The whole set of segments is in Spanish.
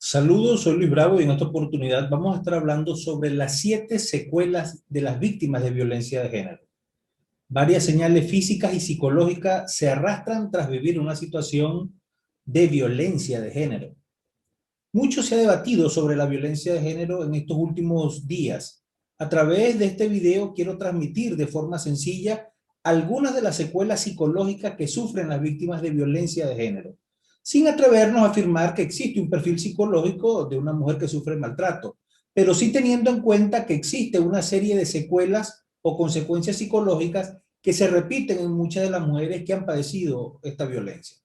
Saludos, soy Luis Bravo y en esta oportunidad vamos a estar hablando sobre las 7 secuelas de las víctimas de violencia de género. Varias señales físicas y psicológicas se arrastran tras vivir una situación de violencia de género. Mucho se ha debatido sobre la violencia de género en estos últimos días. A través de este video quiero transmitir de forma sencilla algunas de las secuelas psicológicas que sufren las víctimas de violencia de género, sin atrevernos a afirmar que existe un perfil psicológico de una mujer que sufre maltrato, pero sí teniendo en cuenta que existe una serie de secuelas o consecuencias psicológicas que se repiten en muchas de las mujeres que han padecido esta violencia.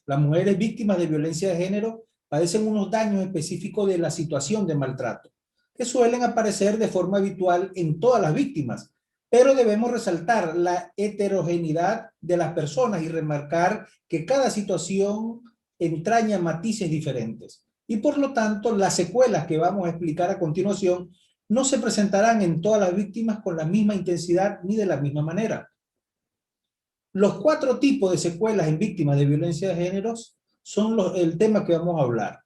Las mujeres víctimas de violencia de género padecen unos daños específicos de la situación de maltrato, que suelen aparecer de forma habitual en todas las víctimas, pero debemos resaltar la heterogeneidad de las personas y remarcar que cada situación entraña matices diferentes. Y por lo tanto, las secuelas que vamos a explicar a continuación no se presentarán en todas las víctimas con la misma intensidad ni de la misma manera. Los 4 tipos de secuelas en víctimas de violencia de género son el tema que vamos a hablar.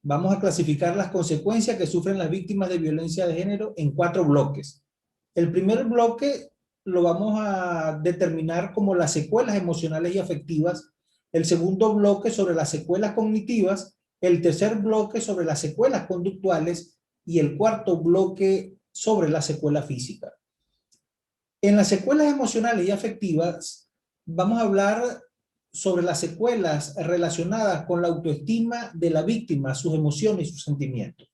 Vamos a clasificar las consecuencias que sufren las víctimas de violencia de género en 4 bloques. El primer bloque lo vamos a determinar como las secuelas emocionales y afectivas, el segundo bloque sobre las secuelas cognitivas, el tercer bloque sobre las secuelas conductuales y el cuarto bloque sobre la secuela física. En las secuelas emocionales y afectivas vamos a hablar sobre las secuelas relacionadas con la autoestima de la víctima, sus emociones y sus sentimientos.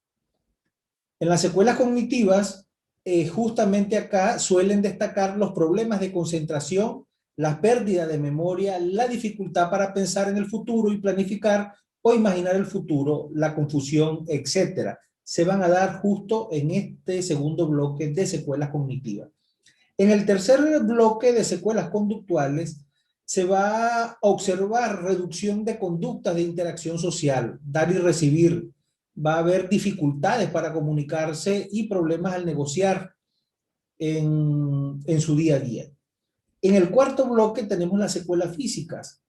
En las secuelas cognitivas, justamente acá suelen destacar los problemas de concentración, la pérdida de memoria, la dificultad para pensar en el futuro y planificar o imaginar el futuro, la confusión, etcétera. Se van a dar justo en este segundo bloque de secuelas cognitivas. En el tercer bloque de secuelas conductuales se va a observar reducción de conductas de interacción social, dar y recibir. Va a haber dificultades para comunicarse y problemas al negociar en su día a día. En el cuarto bloque tenemos las secuelas físicas.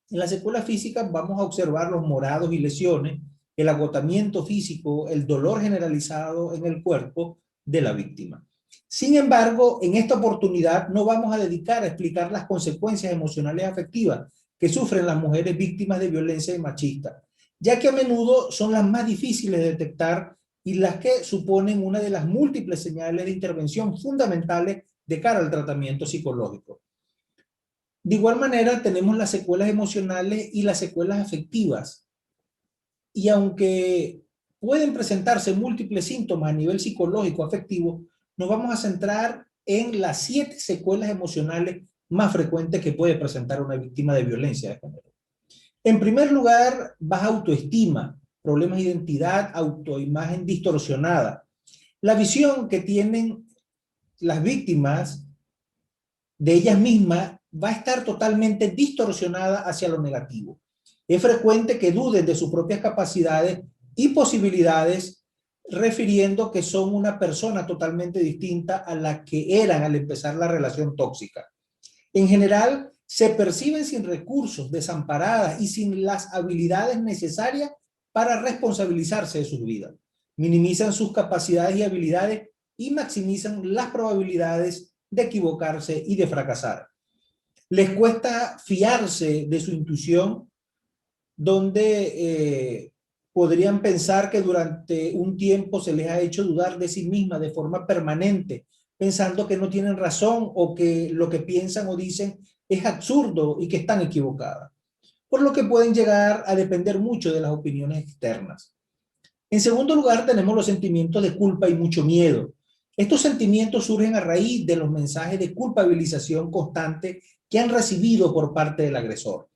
En las secuelas físicas vamos a observar los morados y lesiones, el agotamiento físico, el dolor generalizado en el cuerpo de la víctima. Sin embargo, en esta oportunidad no vamos a dedicar a explicar las consecuencias emocionales y afectivas que sufren las mujeres víctimas de violencia machista, ya que a menudo son las más difíciles de detectar y las que suponen una de las múltiples señales de intervención fundamentales de cara al tratamiento psicológico. De igual manera, tenemos las secuelas emocionales y las secuelas afectivas. Y aunque pueden presentarse múltiples síntomas a nivel psicológico afectivo, nos vamos a centrar en las 7 secuelas emocionales más frecuentes que puede presentar una víctima de violencia de género. En primer lugar, baja autoestima, problemas de identidad, autoimagen distorsionada. La visión que tienen las víctimas de ellas mismas va a estar totalmente distorsionada hacia lo negativo. Es frecuente que duden de sus propias capacidades y posibilidades, refiriendo que son una persona totalmente distinta a la que eran al empezar la relación tóxica. En general, se perciben sin recursos, desamparadas y sin las habilidades necesarias para responsabilizarse de sus vidas. Minimizan sus capacidades y habilidades y maximizan las probabilidades de equivocarse y de fracasar. Les cuesta fiarse de su intuición, donde podrían pensar que durante un tiempo se les ha hecho dudar de sí misma de forma permanente, pensando que no tienen razón o que lo que piensan o dicen es absurdo y que están equivocadas, por lo que pueden llegar a depender mucho de las opiniones externas. En segundo lugar, tenemos los sentimientos de culpa y mucho miedo. Estos sentimientos surgen a raíz de los mensajes de culpabilización constante que han recibido por parte del agresor.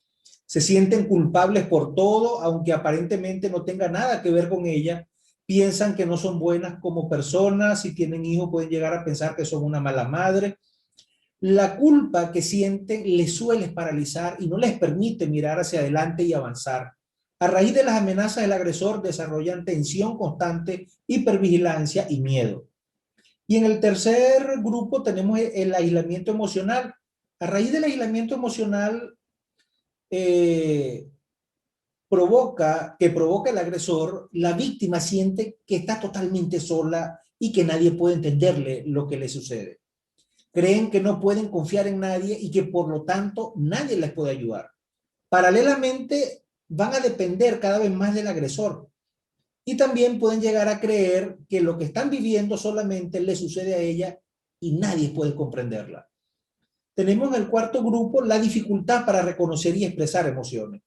Se sienten culpables por todo, aunque aparentemente no tenga nada que ver con ella. Piensan que no son buenas como personas. Si tienen hijos, pueden llegar a pensar que son una mala madre. La culpa que sienten les suele paralizar y no les permite mirar hacia adelante y avanzar. A raíz de las amenazas del agresor desarrollan tensión constante, hipervigilancia y miedo. Y en el tercer grupo tenemos el aislamiento emocional. A raíz del aislamiento emocional, que provoca el agresor, la víctima siente que está totalmente sola y que nadie puede entenderle lo que le sucede. Creen que no pueden confiar en nadie y que por lo tanto nadie les puede ayudar. Paralelamente, van a depender cada vez más del agresor y también pueden llegar a creer que lo que están viviendo solamente le sucede a ella y nadie puede comprenderla. Tenemos en el cuarto grupo la dificultad para reconocer y expresar emociones.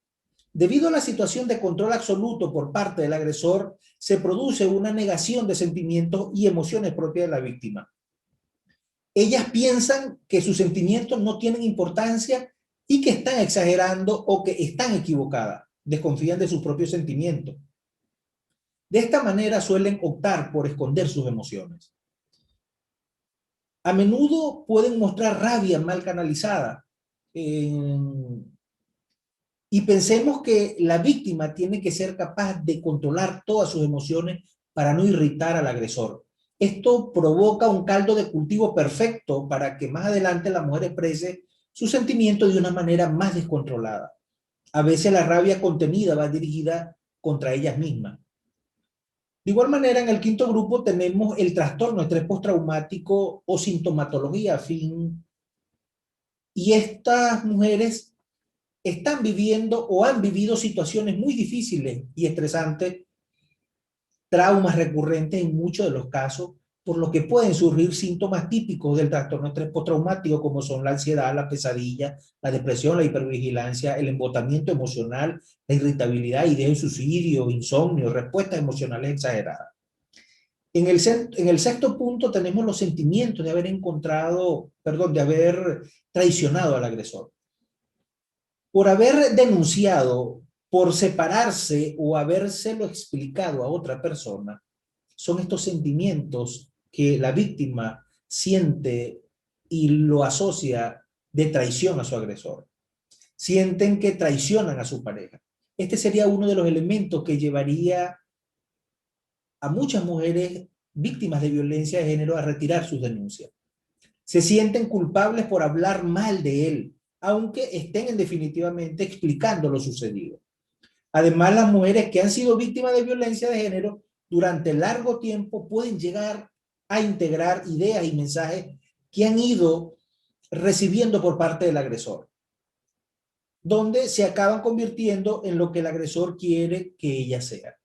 Debido a la situación de control absoluto por parte del agresor, se produce una negación de sentimientos y emociones propias de la víctima. Ellas piensan que sus sentimientos no tienen importancia y que están exagerando o que están equivocadas. Desconfían de sus propios sentimientos. De esta manera suelen optar por esconder sus emociones. A menudo pueden mostrar rabia mal canalizada. Y pensemos que la víctima tiene que ser capaz de controlar todas sus emociones para no irritar al agresor. Esto provoca un caldo de cultivo perfecto para que más adelante la mujer exprese sus sentimientos de una manera más descontrolada. A veces la rabia contenida va dirigida contra ellas mismas. De igual manera, en el quinto grupo tenemos el trastorno de estrés postraumático o sintomatología afín. Y estas mujeres están viviendo o han vivido situaciones muy difíciles y estresantes, traumas recurrentes en muchos de los casos, por lo que pueden surgir síntomas típicos del trastorno de estrés postraumático, como son la ansiedad, la pesadilla, la depresión, la hipervigilancia, el embotamiento emocional, la irritabilidad, ideas de suicidio, insomnio, respuestas emocionales exageradas. En el sexto punto tenemos los sentimientos de de haber traicionado al agresor. Por haber denunciado, por separarse o habérselo explicado a otra persona, son estos sentimientos que la víctima siente y lo asocia de traición a su agresor. Sienten que traicionan a su pareja. Este sería uno de los elementos que llevaría a muchas mujeres víctimas de violencia de género a retirar sus denuncias. Se sienten culpables por hablar mal de él, aunque estén definitivamente explicando lo sucedido. Además, las mujeres que han sido víctimas de violencia de género durante largo tiempo pueden llegar a integrar ideas y mensajes que han ido recibiendo por parte del agresor, donde se acaban convirtiendo en lo que el agresor quiere que ella sea.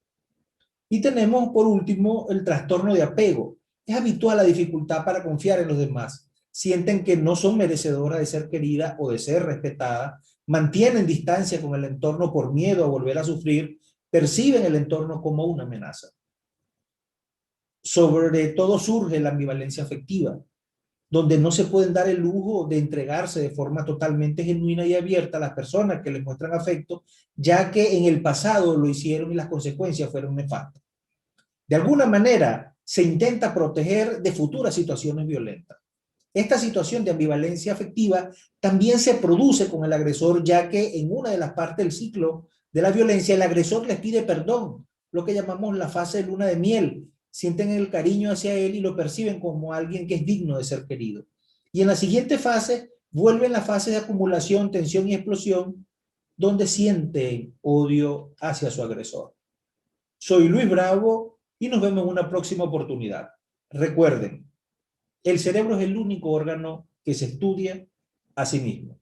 Y tenemos, por último, el trastorno de apego. Es habitual la dificultad para confiar en los demás. Sienten que no son merecedoras de ser queridas o de ser respetadas, mantienen distancia con el entorno por miedo a volver a sufrir, perciben el entorno como una amenaza. Sobre todo surge la ambivalencia afectiva, donde no se pueden dar el lujo de entregarse de forma totalmente genuina y abierta a las personas que les muestran afecto, ya que en el pasado lo hicieron y las consecuencias fueron nefastas. De alguna manera, se intenta proteger de futuras situaciones violentas. Esta situación de ambivalencia afectiva también se produce con el agresor, ya que en una de las partes del ciclo de la violencia, el agresor les pide perdón, lo que llamamos la fase de luna de miel. Sienten el cariño hacia él y lo perciben como alguien que es digno de ser querido. Y en la siguiente fase, vuelven la fase de acumulación, tensión y explosión, donde sienten odio hacia su agresor. Soy Luis Bravo y nos vemos en una próxima oportunidad. Recuerden, el cerebro es el único órgano que se estudia a sí mismo.